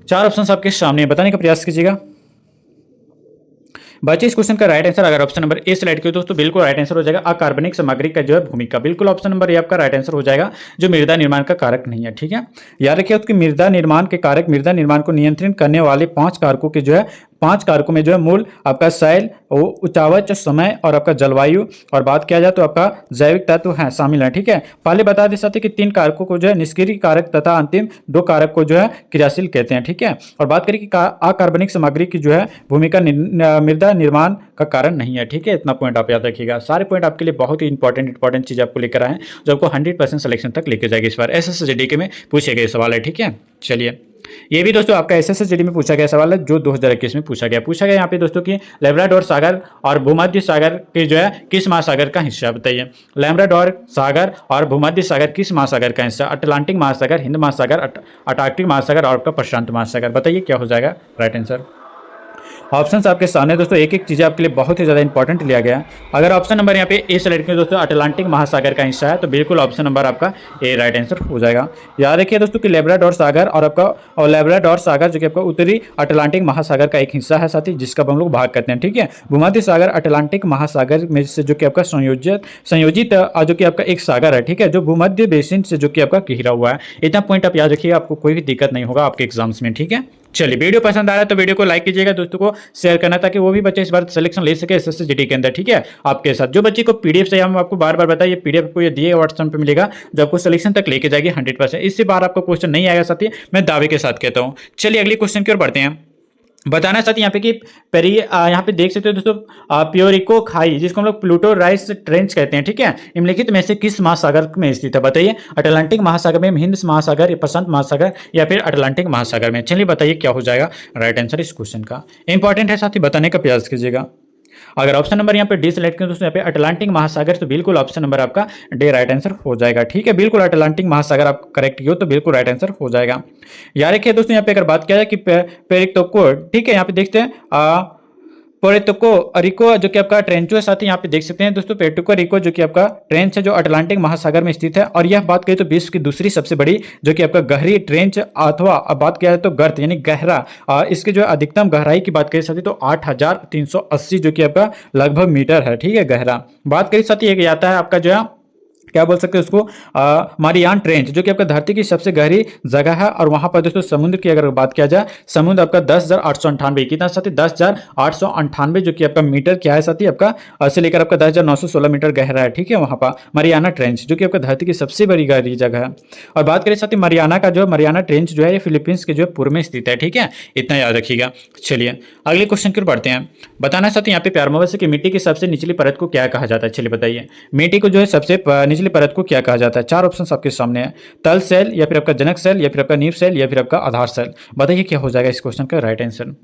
A: 4 ऑप्शन आपके सामने, बताने का प्रयास कीजिएगा। बच्चे इस क्वेश्चन का राइट आंसर अगर ऑप्शन नंबर ए सेलेक्ट किया दोस्तों बिल्कुल राइट आंसर हो जाएगा। अकार्बनिक सामग्री का जो है भूमिका, बिल्कुल ऑप्शन नंबर ए आपका राइट आंसर हो जाएगा, जो मृदा निर्माण का कारक नहीं है। ठीक है, याद रखिए उसकी मृदा निर्माण के कारक, मृदा निर्माण को नियंत्रित करने वाले 5 कारकों के जो है 5 कारकों में जो है मूल आपका शैल, उचावच, समय और आपका जलवायु और बात किया जाए तो आपका जैविक तत्व है शामिल है। ठीक है, पहले बता दे सकते कि 3 कारकों को जो है निष्क्रिय कारक तथा अंतिम 2 कारक को जो है क्रियाशील कहते हैं। ठीक है, और बात करें कि अकार्बनिक सामग्री की जो है भूमिका मृदा निर्माण का कारण नहीं है। ठीक है, इतना पॉइंट आप याद रखिएगा। सारे पॉइंट आपके लिए बहुत ही इंपॉर्टेंट चीज आपको लेकर आए जो आपको 100% सिलेक्शन तक लेके जाएगी। इस बार SSJDK में पूछे गए सवाल है। ठीक है, चलिए ये भी दोस्तों आपका SSJD में पूछा गया सवाल है जो 2021 में पूछा गया यहाँ पे दोस्तों कि लैब्राडोर सागर और भूमध्य सागर के जो है किस महासागर का हिस्सा, बताइए। लैब्राडोर सागर और भूमध्य सागर किस महासागर का हिस्सा? अटलांटिक महासागर, हिंद महासागर, अंटार्कटिक महासागर और आपका प्रशांत महासागर। बताइए क्या हो जाएगा राइट आंसर। ऑप्शंस आपके सामने दोस्तों, एक एक चीज़ आपके लिए बहुत ही ज़्यादा इंपॉर्टेंट लिया गया। अगर ऑप्शन नंबर यहाँ पे ए सेलेक्ट करें दोस्तों अटलांटिक महासागर का हिस्सा है, तो बिल्कुल ऑप्शन नंबर आपका ए राइट आंसर हो जाएगा। याद रखिए दोस्तों कि लैब्राडोर सागर और आपका लैब्राडोर सागर जो कि आपका उत्तरी अटलांटिक महासागर का एक हिस्सा है साथी, जिसका हम लोग भाग करते हैं। ठीक है, भूमध्य सागर अटलांटिक महासागर में से जो कि आपका संयोजित जो कि आपका एक सागर है। ठीक है, जो भूमध्य बेसिन से जो कि आपका घिरा हुआ है। इतना पॉइंट आप याद रखिएगा, आपको कोई भी दिक्कत नहीं होगा आपके एग्जाम्स में। ठीक है, चलिए वीडियो पसंद आ रहा है तो वीडियो को लाइक कीजिएगा, दोस्तों को शेयर करना ताकि वो भी बच्चे इस बार सिलेक्शन ले सके SSJD के अंदर। ठीक है, आपके साथ जो बच्चे को पीडीएफ चाहिए हम आपको बार बार बताइए, पीडीएफ को ये दिए व्हाट्सएप पे मिलेगा जो आपको सिलेक्शन तक लेके जाएगी 100%। इससे बाहर आपको क्वेश्चन नहीं आएगा साथी, मैं दावे के साथ कहता हूँ। चलिए अगले क्वेश्चन की ओर बढ़ते हैं। बताना साथ यहाँ पे कि यहाँ पे देख सकते हो दोस्तों, प्योरिको खाई जिसको हम लोग प्लूटो राइस ट्रेंच कहते हैं, ठीक है, निम्नलिखित में से किस महासागर में स्थित है? बताइए, अटलांटिक महासागर में, हिंद महासागर, प्रशांत महासागर या फिर अटलांटिक महासागर में? चलिए बताइए क्या हो जाएगा राइट आंसर इस क्वेश्चन का। इंपॉर्टेंट है, साथ ही बताने का प्रयास कीजिएगा। अगर ऑप्शन नंबर यहाँ पे डी सेलेक्ट करें दोस्तों, यहाँ पे अटलांटिक महासागर, तो बिल्कुल ऑप्शन नंबर आपका डी राइट आंसर हो जाएगा। ठीक है, बिल्कुल अटलांटिक महासागर आप करेक्ट किए हो तो बिल्कुल राइट आंसर हो जाएगा। याद रखिए दोस्तों, यहाँ पे अगर बात किया जाए कि पेरिक्टोको, ठीक है, यहाँ पे देखते हैं पोर्टोको रिको जो कि आपका ट्रेंचो है, साथ ही यहाँ पे देख सकते हैं दोस्तों पेर्टोको रिको जो कि आपका ट्रेंच है जो अटलांटिक महासागर में स्थित है। और यह बात करें तो विश्व की दूसरी सबसे बड़ी जो कि आपका गहरी ट्रेंच अथवा अब बात किया जाए तो गर्त यानी गहरा, इसकी जो अधिकतम गहराई की बात करें साथी तो 8,380 जो कि आपका लगभग मीटर है। ठीक है, गहरा बात करें साथी एक आता है आपका जो है क्या बोल सकते हैं उसको, मारियान ट्रेंच जो कि आपका धरती की सबसे गहरी जगह है। और वहां पर दोस्तों समुद्र की अगर बात किया जाए, समुद्र आपका 10,898 कितना साथी 10,898 जो कि आपका मीटर क्या है साथी आपका से लेकर आपका 10,916 मीटर गहरा है। ठीक है, वहां पर मरियाना ट्रेंच जो कि आपका धरती की सबसे बड़ी गहरी जगह है। और बात करें साथी मरियाना का जो मरियाना ट्रेंच जो है ये फिलीपींस के जो है पूर्व में स्थित है। ठीक है, इतना याद रखिएगा। चलिए अगले क्वेश्चन की ओर बढ़ते हैं। बताना साथी यहाँ पे प्यार मोहब्बत से कि मिट्टी की सबसे निचली परत को क्या कहा जाता है? चलिए बताइए, मिट्टी को जो है सबसे निचली परत को क्या कहा जाता है? चार ऑप्शन आपके सामने है, तल सेल या फिर आपका जनक सेल या फिर आपका नींव सेल या फिर आपका आधार सेल। बताइए क्या हो जाएगा इस क्वेश्चन का राइट आंसर।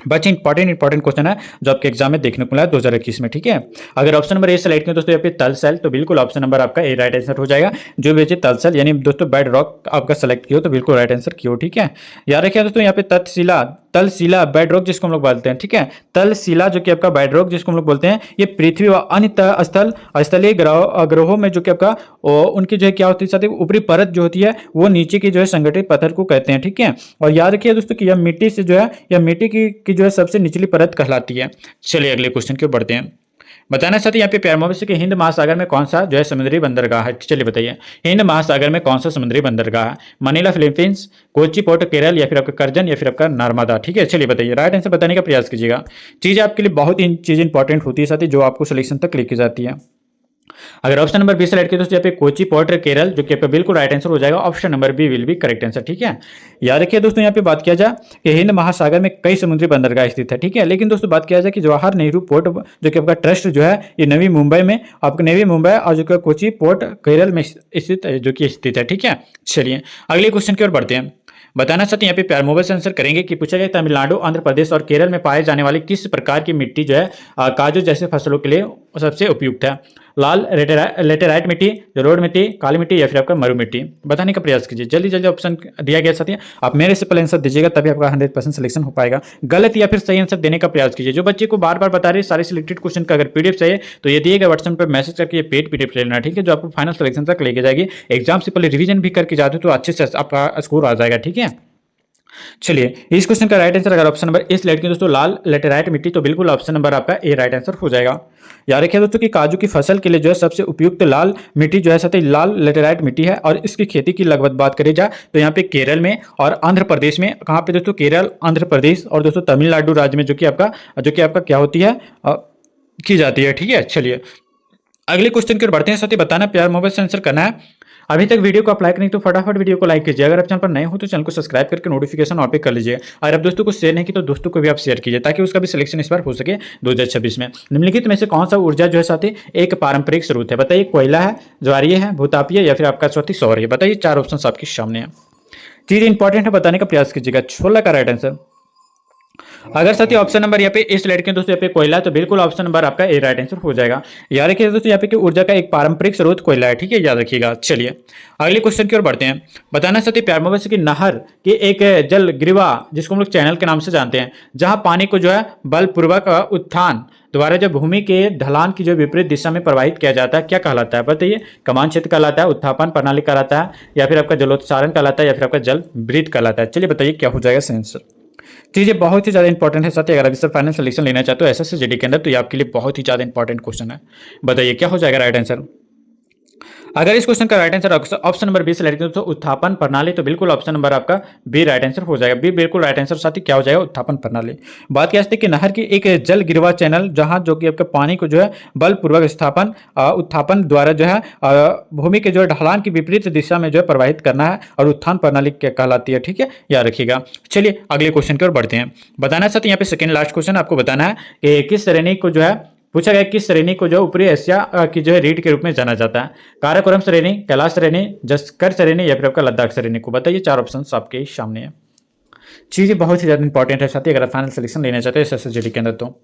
A: बच्चे इंपॉर्टेंट क्वेश्चन है जो आपके एग्जाम में देखने को मिला 2021 में। ठीक है, अगर ऑप्शन नंबर ए सेलेक्ट करें दोस्तों यहाँ पे तल सेल, तो बिल्कुल ऑप्शन नंबर आपका ए राइट आंसर हो जाएगा। जो भी तल सेल यानी दोस्तों बेड रॉक आपका सेलेक्ट किया तो बिल्कुल राइट आंसर किया। ठीक है, याद रखिए दोस्तों यहाँ पे तलशिला बेड रॉक जिसको हम लोग बोलते हैं। ठीक है, तलशिला जो कि आपका बेड रॉक जिसको हम लोग बोलते हैं, ये पृथ्वी व अन्य स्थलीय ग्रहों में जो कि आपका उनकी जो है क्या होती है ऊपरी परत जो होती है वो नीचे की जो है संगठित पत्थर को कहते हैं। ठीक है, और याद रखिए दोस्तों कि यह मिट्टी से जो है यह मिट्टी की जो है सबसे निचली परत कहलाती है। चलिए अगले क्वेश्चन की ओर बढ़ते हैं। बताना चाहते हैं यहाँ पे प्यार मोहब्बत से कि हिंद महासागर में कौन सा जो है समुद्री बंदरगाह है? चलिए बताइए, हिंद महासागर में कौन सा समुद्री बंदरगाह है? Manila Philippines, Kochi port Kerala या फिर आपका करजन या फिर आपका नर्मदा? ठीक है, चलिए बताइए, राइट आंसर बताने का प्रयास कीजिएगा। चीज़ आपके लिए बहुत ही चीज़ इंपॉर्टेंट होती है साथ ही जो आपको सिलेक्शन तक लेके जाती है। अगर ऑप्शन नंबर बी सेलेक्ट किया दोस्तों यहाँ पे कोच्चि पोर्ट केरल जो कि आपका बिल्कुल राइट आंसर हो जाएगा। Option number B will be correct answer. ठीक है, याद रखिए दोस्तों यहाँ पे बात किया जाए कि हिंद महासागर में कई समुद्री बंदरगाह स्थित है। ठीक है, लेकिन दोस्तों बात किया जाए कि जवाहर नेहरू पोर्ट जो कि आपका ट्रस्ट जो है ये नवी मुंबई में आपका नवी मुंबई और जो कोच्चि पोर्ट केरल में स्थित जो कि स्थित है। ठीक है, चलिए अगले क्वेश्चन की ओर बढ़ते हैं। बताना चाहते हैं यहाँ पे प्यार मोबाइल से आंसर करेंगे कि पूछा गया तमिलनाडु, आंध्र प्रदेश और केरल में पाए जाने वाली किस प्रकार की मिट्टी जो है काजू जैसे फसलों के लिए सबसे उपयुक्त है? लाल लेटेराइट मिट्टी, जलोढ़ मिट्टी, काली मिट्टी या फिर आपका मरु मिट्टी? बताने का प्रयास कीजिए, जल्दी जल्दी ऑप्शन दिया गया साथी, आप मेरे से पहले आंसर दीजिएगा तभी आपका 100% सिलेक्शन हो पाएगा। गलत या फिर सही आंसर देने का प्रयास कीजिए। जो बच्चे को बार बार बता रहे सारे सिलेक्टेड क्वेश्चन का अगर पीडीएफ चाहिए तो ये दिए गए व्हाट्सएप पर मैसेज करके ये पेड पीडीएफ ले लेना। ठीक है, जो आपको फाइनल सिलेक्शन तक लेके जाएगी। एग्जाम से पहले रिवीजन भी करके जाते हो तो अच्छे से आपका स्कोर आ जाएगा। ठीक है, चलिए इस क्वेश्चन का राइट आंसर अगर ऑप्शन नंबर ए सिलेक्ट किया दोस्तों लाल लेटेराइट मिट्टी, तो बिल्कुल ऑप्शन नंबर आपका ए राइट आंसर हो जाएगा। याद रखिए दोस्तों कि काजू की फसल के लिए जो है सबसे उपयुक्त लाल मिट्टी जो है साथ ही लाल लेटेराइट मिट्टी है। और इसकी खेती की लगभग बात करी जाए तो यहाँ पे केरल में और आंध्र प्रदेश में, कहाँ पे दोस्तों केरल, आंध्र प्रदेश और दोस्तों तमिलनाडु राज्य में जो कि आपका क्या होती है की जाती है। ठीक है, चलिए अगले क्वेश्चन की ओर बढ़ते हैं। साथ ही बताना प्यार मोबाइल से आंसर करना है। अभी तक वीडियो को आप लाइक नहीं तो फटाफट वीडियो को लाइक कीजिए। अगर आप चैनल पर नए हो तो चैनल को सब्सक्राइब करके नोटिफिकेशन ऑन पे कर लीजिए। अगर आप दोस्तों को शेयर नहीं की तो दोस्तों को भी आप शेयर कीजिए ताकि उसका भी सिलेक्शन इस बार हो सके 2026 में। निम्नलिखित में से कौन सा ऊर्जा जो है साथी एक पारंपरिक स्रोत है? बताइए, कोयला है, ज्वारीय है, भूतापीय या फिर आपका साथी सौर है? बताइए, चार ऑप्शन आपके सामने है। चीज इंपॉर्टेंट है, बताने का प्रयास कीजिएगा। 16 का राइट आंसर। अगर साथी ऑप्शन नंबर यहाँ पे इस स्लाइड के दोस्तों यहाँ पे कोयला, तो बिल्कुल ऑप्शन नंबर आपका ए राइट आंसर हो जाएगा। याद रखिए दोस्तों यहाँ पे कि ऊर्जा का एक पारंपरिक स्रोत कोयला है। ठीक है, याद रखिएगा। चलिए अगले क्वेश्चन की ओर बढ़ते हैं। बताना साथी प्यार मोहब्बत से कि नहर की एक जल गिरवा जिसको हम लोग चैनल के नाम से जानते हैं, जहां पानी को जो है बलपूर्वक उत्थान द्वारा जब भूमि के ढलान की जो विपरीत दिशा में प्रवाहित किया जाता है क्या कहलाता है? बताइए, कमान क्षेत्र कहलाता है, उत्थापन प्रणाली कहलाता है या फिर आपका जलोत्सारण कहलाता है या फिर आपका जल वृत्त कहलाता है? चलिए बताइए क्या हो जाएगा सही आंसर। चीजें बहुत ही ज्यादा इंपॉर्टेंट है साथी, अगर आप इससे फाइनल सिलेक्शन लेना चाहते हो एसएससी जीडी के अंदर तो ये आपके लिए बहुत ही ज्यादा इंपॉर्टेंट क्वेश्चन है। बताइए क्या हो जाएगा राइट आंसर। अगर इस क्वेश्चन का right answer option number B select करें तो उत्थापन प्रणाली, तो बिल्कुल ऑप्शन नंबर आपका बी राइट आंसर हो जाएगा। बी बिल्कुल राइट आंसर साथी क्या हो जाएगा, उत्थापन प्रणाली। बात क्या है कि नहर की एक जल गिरवा चैनल जहां जो कि आपका पानी को जो है बलपूर्वक उत्थापन द्वारा जो है भूमि के जो है ढलान की विपरीत दिशा में जो है प्रवाहित करना है और उत्थान प्रणाली क्या कहलाती है, ठीक है, याद रखिएगा। चलिए अगले क्वेश्चन की ओर बढ़ते हैं। बताना साथी यहाँ पे सेकंड लास्ट क्वेश्चन आपको बताना है कि किस श्रेणी को जो है पूछा गया, किस श्रेणी को जो ऊपरी एशिया की जो है रीढ़ के रूप में जाना जाता है। काराकोरम श्रेणी, कैलाश श्रेणी, जस्कर श्रेणी या फिर आपका लद्दाख श्रेणी को बताइए। चार ऑप्शन आपके सामने है। चीजें बहुत ही ज्यादा इंपॉर्टेंट है साथी अगर आप फाइनल सिलेक्शन लेना चाहते हैं एसएससीजीडी के अंदर। तो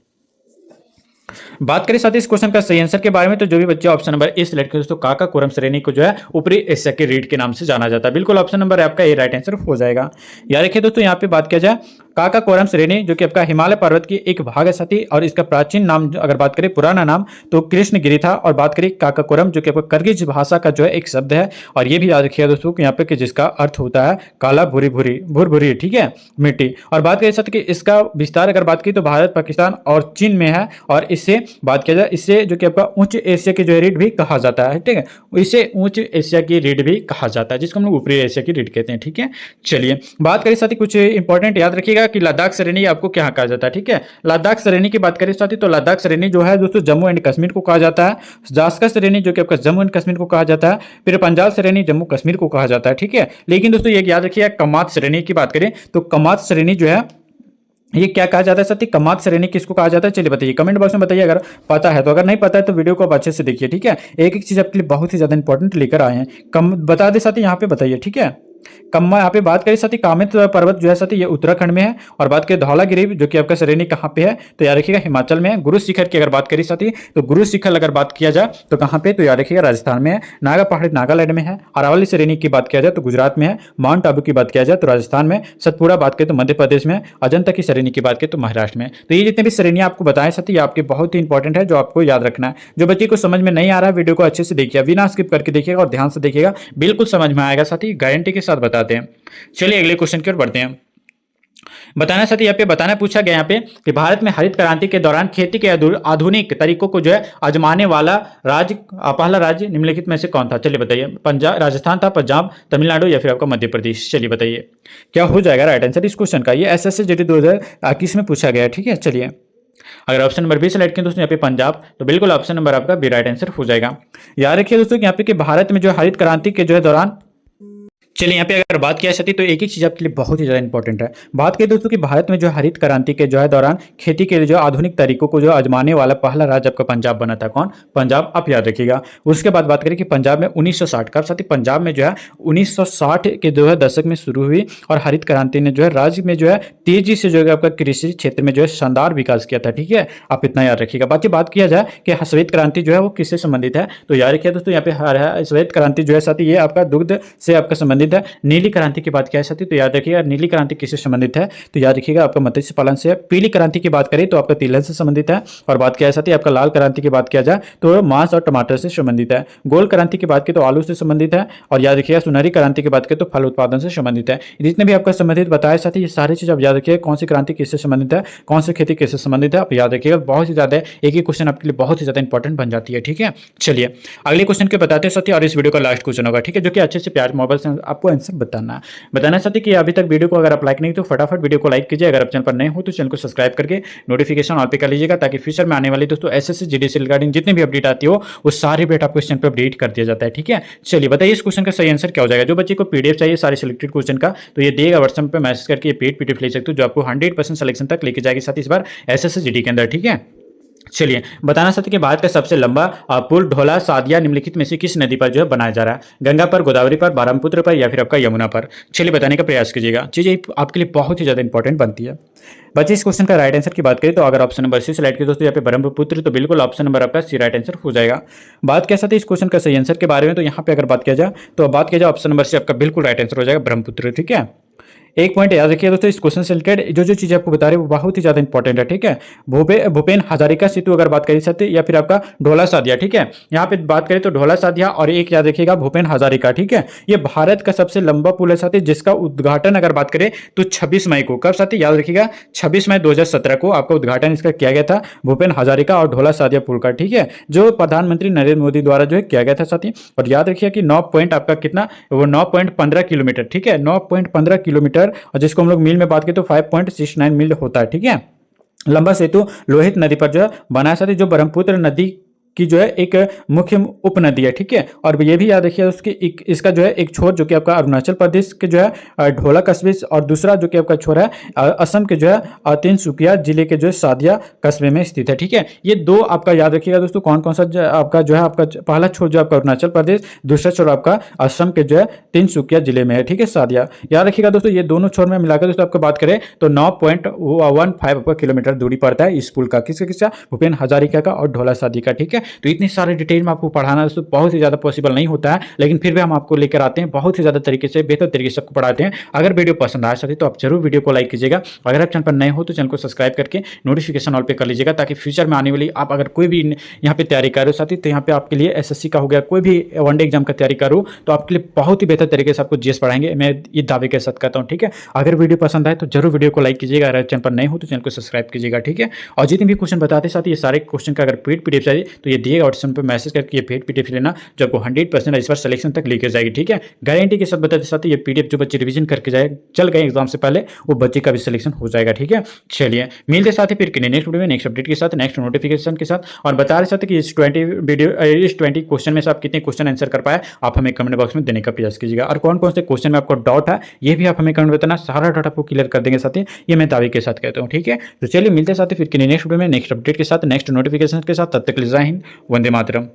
A: बात करें साथ ही इस क्वेश्चन का सही आंसर के बारे में, तो जो भी बच्चे ऑप्शन नंबर ए सिलेक्ट करें दोस्तों, काकाकोरम श्रेणी को जो है ऊपरी एशिया के रीढ़ के नाम से जाना जाता है। बिल्कुल ऑप्शन नंबर आपका ए राइट आंसर हो जाएगा। याद रखिए दोस्तों, यहाँ पे बात किया जाए काकाकोरम श्रेणी जो कि आपका हिमालय पर्वत की एक भाग है साथी, और इसका प्राचीन नाम अगर बात करें पुराना नाम तो कृष्णगिरी था। और बात करें काकाकोरम जो कि आपका करगिज भाषा का जो है एक शब्द है, और ये भी याद रखिएगा दोस्तों कि यहाँ पे कि जिसका अर्थ होता है काला भूरी भूरी भूर भूरी, ठीक है, मिट्टी। और बात करें साथ कि इसका विस्तार अगर बात की तो भारत, पाकिस्तान और चीन में है। और इससे बात किया जाए इससे जो कि आपका उच्च एशिया की जो है रीढ़ भी कहा जाता है, ठीक है, इसे उच्च एशिया की रीढ़ भी कहा जाता है, जिसको हम लोग ऊपरी एशिया की रीढ़ कहते हैं, ठीक है। चलिए बात करें साथी कुछ इंपॉर्टेंट याद रखिएगा कि लद्दाख श्रेणी आपको क्या कहा जाता है, ठीक है। लद्दाख श्रेणी की बात करें साथी तो लद्दाख श्रेणी जो है दोस्तों जम्मू एंड कश्मीर को कहा जाता है। जास्कर श्रेणी जो कि आपका जम्मू एंड कश्मीर को कहा जाता है। फिर पंजाब श्रेणी जम्मू कश्मीर को कहा जाता है, ठीक है। लेकिन दोस्तों ये याद रखिएगा कमात श्रेणी की बात करें तो कमात श्रेणी जो है ये क्या कहा जाता है साथी, कमात श्रेणी किसको कहा जाता है, चलिए बताइए कमेंट बॉक्स में बताइए अगर पता है तो। अगर नहीं पता है तो वीडियो को आप अच्छे से देखिए, ठीक है। एक एक चीज आपके लिए बहुत ही ज्यादा इंपॉर्टेंट लेकर आए हैं। कम बता दे साथी यहाँ पे बताइए, ठीक है। कम्मा यहाँ पे बात करें साथी कामित पर्वत जो है साथी ये उत्तराखंड में है। और बात करें धौलागिरी जो कि आपका श्रेणी कहाँ पे है तो याद रखिएगा हिमाचल में है। गुरु शिखर की अगर बात करें साथी तो गुरु शिखर अगर बात किया जाए तो कहाँ पे तो याद रखिएगा राजस्थान में है। नागा पहाड़ी नागालैंड में है। अरावली श्रेणी की बात किया जाए तो गुजरात में है। माउंट आबू की बात किया जाए तो राजस्थान में। सतपुड़ा बात करें तो मध्य प्रदेश में। अजंता की श्रेणी की बात करें तो महाराष्ट्र में। तो ये जितने भी श्रेणियां आपको बताएं साथी ये आपके बहुत ही इंपॉर्टेंट है जो आपको याद रखना है। जो बच्चे को समझ में नहीं आ रहा है वीडियो को अच्छे से देखिए, बिना स्किप करके देखिएगा और ध्यान से देखिएगा, बिल्कुल समझ में आएगा साथी, गारंटी के साथ बताते हैं। चलिए अगले क्वेश्चन की ओर बढ़ते हैं। बताना साथी यहाँ पे बताना पूछा गया यहाँ पे कि भारत में हरित क्रांति के दौरान खेती के आधुनिक तरीकों को जो है आजमाने वाला पहला राज्य निम्नलिखित में से कौन था, चलिए बताइए। पंजाब, राजस्थान था, पंजाब, तमिलनाडु या फिर आपका मध्य प्रदेश, चलिए बताइए क्या हो जाएगा राइट आंसर इस क्वेश्चन का। ये एसएससीजीडी 2021 में पूछा गया है, ठीक है। चलिए अगर ऑप्शन नंबर बी सेलेक्ट करें दोस्तों यहाँ पे पंजाब, तो बिल्कुल ऑप्शन नंबर आपका बी राइट आंसर हो जाएगा। याद रखिए दोस्तों कि यहाँ पे कि भारत में जो हरित क्रांति के जो है दौरान, चलिए यहाँ पे अगर बात किया जाती तो एक एक चीज आपके लिए बहुत ही ज्यादा इंपॉर्टेंट है। बात करें दोस्तों कि भारत में जो हरित क्रांति के जो है दौरान खेती के जो आधुनिक तरीकों को जो आजमाने वाला पहला राज्य आपका पंजाब बना था, कौन, पंजाब, आप याद रखिएगा। उसके बाद बात करें कि पंजाब में 1960 का साथी पंजाब में जो है 1960 के जो है दशक में शुरू हुई और हरित क्रांति ने जो है राज्य में जो है तेजी से जो है आपका कृषि क्षेत्र में जो है शानदार विकास किया था, ठीक है, आप इतना याद रखिएगा। बात किया जाए कि श्वेत क्रांति जो है वो किससे संबंधित है तो याद रखिए दोस्तों यहाँ पे श्वेत क्रांति जो है साथी ये आपका दुग्ध से आपका संबंधित है। नीली क्रांति की बात किया जाती तो याद रखिएगा नीली क्रांति किससे संबंधित है तो याद रखिएगा आपका मत्स्य पालन से है। पीली क्रांति की बात करें तो आपका तिलहन से संबंधित है। और बात किया जाती है आपका लाल क्रांति की बात किया जाए तो मांस और टमाटर से संबंधित है। गोल क्रांति की बात की तो आलू से संबंधित है। और याद रखिएगा सुनहरी क्रांति की बात करें तो फल उत्पादन से संबंधित है। जितने भी आपका संबंधित बताया साथी ये सारी चीज आप याद रखिएगा कौन सी क्रांति किससे संबंधित है, कौन सी खेती किससे संबंधित है, आप याद रखिएगा। बहुत ही ज्यादा एक ही क्वेश्चन आपके लिए बहुत ही ज्यादा इंपॉर्टेंट बन जाती है, ठीक है। चलिए अगले क्वेश्चन के बताते साथी और इस वीडियो का लास्ट क्वेश्चन होगा, ठीक है, जो कि अच्छे से प्यार मोबाइल से आपको आंसर बताना साथी कि अभी तक वीडियो को अगर आप लाइक नहीं तो फटाफट वीडियो को लाइक कीजिए। अगर आप चैनल पर नए हो तो चैनल को सब्सक्राइब करके नोटिफिकेशन ऑल पे कर लीजिएगा ताकि फ्यूचर में आने वाली दोस्तों एसएससीजीडी से रिगार्डिंग जितनी भी अपडेट आती हो वो सारी अपडेट आपको इस चैनल पर अपडेट कर दिया जाता है, ठीक है। चलिए बताइए इस क्वेश्चन का सही आंसर क्या हो जाएगा। जो बच्चे को पीडीएफ चाहिए सारे सिलेक्टेड क्वेश्चन का तो ये देगा व्हाट्सएप पे मैसेज करके ये पेड पीडीएफ ले सकते हो जो आपको 100% सिलेक्शन तक लेके जाएगी साथ इस बार एसएससीजीडी के अंदर, ठीक है। चलिए बताना सकते कि भारत का सबसे लंबा पुल ढोला सादिया निम्नलिखित में से किस नदी पर जो है बनाया जा रहा है, गंगा पर, गोदावरी पर, ब्रह्मपुत्र पर या फिर आपका यमुना पर। चलिए बताने का प्रयास कीजिएगा, चीजें आपके लिए बहुत ही ज्यादा इंपॉर्टेंट बनती है। बच्चे इस क्वेश्चन का राइट आंसर की बात करें तो अगर ऑप्शन नंबर सी सेलेक्ट किया दोस्तों यहाँ पे ब्रह्मपुत्र तो बिल्कुल ऑप्शन नंबर आपका सी राइट आंसर हो जाएगा। बात क्या सकते इस क्वेश्चन का सही आंसर के बारे में तो यहाँ पे अगर बात किया जाए तो बात किया जाए ऑप्शन नंबर सी आपका बिल्कुल राइट आंसर हो जाएगा ब्रह्मपुत्र, ठीक है। एक पॉइंट याद रखिए दोस्तों, इस क्वेश्चन से रिलेटेड जो जो चीज़ आपको बता रहे हैं वो बहुत ही ज़्यादा इंपॉर्टेंट है, ठीक है। भूपेन हजारिका सेतु अगर बात करें सकते, या फिर आपका ढोला सादिया, ठीक है। यहाँ पे बात करें तो ढोला सादिया, और एक याद रखिएगा भूपेन हजारिका, ठीक है। ये भारत का सबसे लंबा पुल है साथी, जिसका उद्घाटन अगर बात करें तो 26 मई को, कब साथी याद रखिएगा, 26 मई 2017 को आपका उद्घाटन इसका किया गया था, भूपेन हजारिका और ढोला सादिया पुल का, ठीक है, जो प्रधानमंत्री नरेंद्र मोदी द्वारा जो है किया गया था साथी। और याद रखिए कि 9 पॉइंट आपका कितना, वो 9.15 किलोमीटर, ठीक है, 9.15 किलोमीटर, और जिसको हम लोग मील में बात करें तो 5.69 मील होता है, ठीक है। लंबा सेतु लोहित नदी पर जो है बना है साथी, जो ब्रह्मपुत्र नदी की जो है एक मुख्य उपनदी है, ठीक है। और ये भी याद रखिए उसकी इसका जो है एक छोर जो कि आपका अरुणाचल प्रदेश के जो है ढोला कस्बे, और दूसरा जो कि आपका छोर है असम के जो है तिनसुकिया जिले के जो है सादिया कस्बे में स्थित है, ठीक है। ये दो आपका याद रखिएगा दोस्तों, कौन कौन सा आपका जो है आपका पहला छोर जो आपका अरुणाचल प्रदेश, दूसरा छोर आपका असम के जो है तिनसुकिया जिले में है, ठीक है, सादिया। याद रखिएगा दोस्तों, ये दोनों छोर में मिलाकर दोस्तों आपको बात करें तो 9.15 किलोमीटर दूरी पड़ता है इस पुल का, किसका, भूपेन हजारिका का और ढोला सादी का, ठीक है। तो इतनी सारे डिटेल में आपको पढ़ाना दोस्तों बहुत ही ज़्यादा पॉसिबल नहीं होता है, लेकिन फिर भी हम आपको लेकर आते हैं, बहुत ही ज़्यादा तरीके से, बेहतर तरीके से आपको पढ़ाते हैं। अगर वीडियो पसंद आ सके तो आप जरूर वीडियो को लाइक कीजिएगा। अगर आप चैनल पर नए हो तो चैनल को सब्सक्राइब करके नोटिफिकेशन ऑल पे कर लीजिएगा, ताकि फ्यूचर में आने वाली आप अगर कोई भी यहाँ पे तैयारी कर रहे हो साथी, तो यहाँ पे आपके लिए एसएससी का हो गया, कोई भी वनडे एग्जाम का तैयारी करो तो आपके लिए बहुत ही बेहतर तरीके से आपको जीएस पढ़ाएंगे, मैं ये दावे के साथ कहता हूँ, ठीक है। अगर वीडियो पसंद आए तो जरूर वीडियो को लाइक कीजिएगा, अगर चैनल पर नए हो तो चैनल को सब्सक्राइब कीजिएगा, ठीक है। और जितने भी क्वेश्चन बताते साथ ये सारे क्वेश्चन का अगर पेड पीडीएफ चाहिए तो ये दिए व्हाट्सएप पर मैसेज करके ये पेड पीडीएफ लेना, जो आपको 100% इस बार सिलेक्शन तक लेके जाएगी, ठीक है। गारंटी के साथ बताते साथ ये पीडीएफ जो बच्चे रिवीजन करके जाए चल गए एग्जाम से पहले, वो बच्चे का भी सिलेक्शन हो जाएगा, ठीक है। चलिए मिलते साथ ही फिर नेक्स्ट वीडियो में नेक्स्ट अपडेट के साथ, नेक्स्ट नोटिफिकेशन के साथ। और बता रहे साथ कि इस 20 क्वेश्चन में से आप कितने क्वेश्चन आंसर कर पाए, आप हमें कमेंट बॉक्स में देने का प्रयास कीजिएगा। और कौन कौन से क्वेश्चन में आपको डाउट है ये भी आप हमें कमेंट बताना, सारा डाउट आपको क्लियर कर देंगे साथी, ये मैं दावे के साथ कहता हूँ, ठीक है। तो चलिए मिलते साथ ही फिर नेक्स्ट वीडियो में नेक्स्ट अपडेट के साथ, नेक्स्ट नोटिफिकेशन के साथ। तब तक के लिए जय हिंद, वंदे मातरम।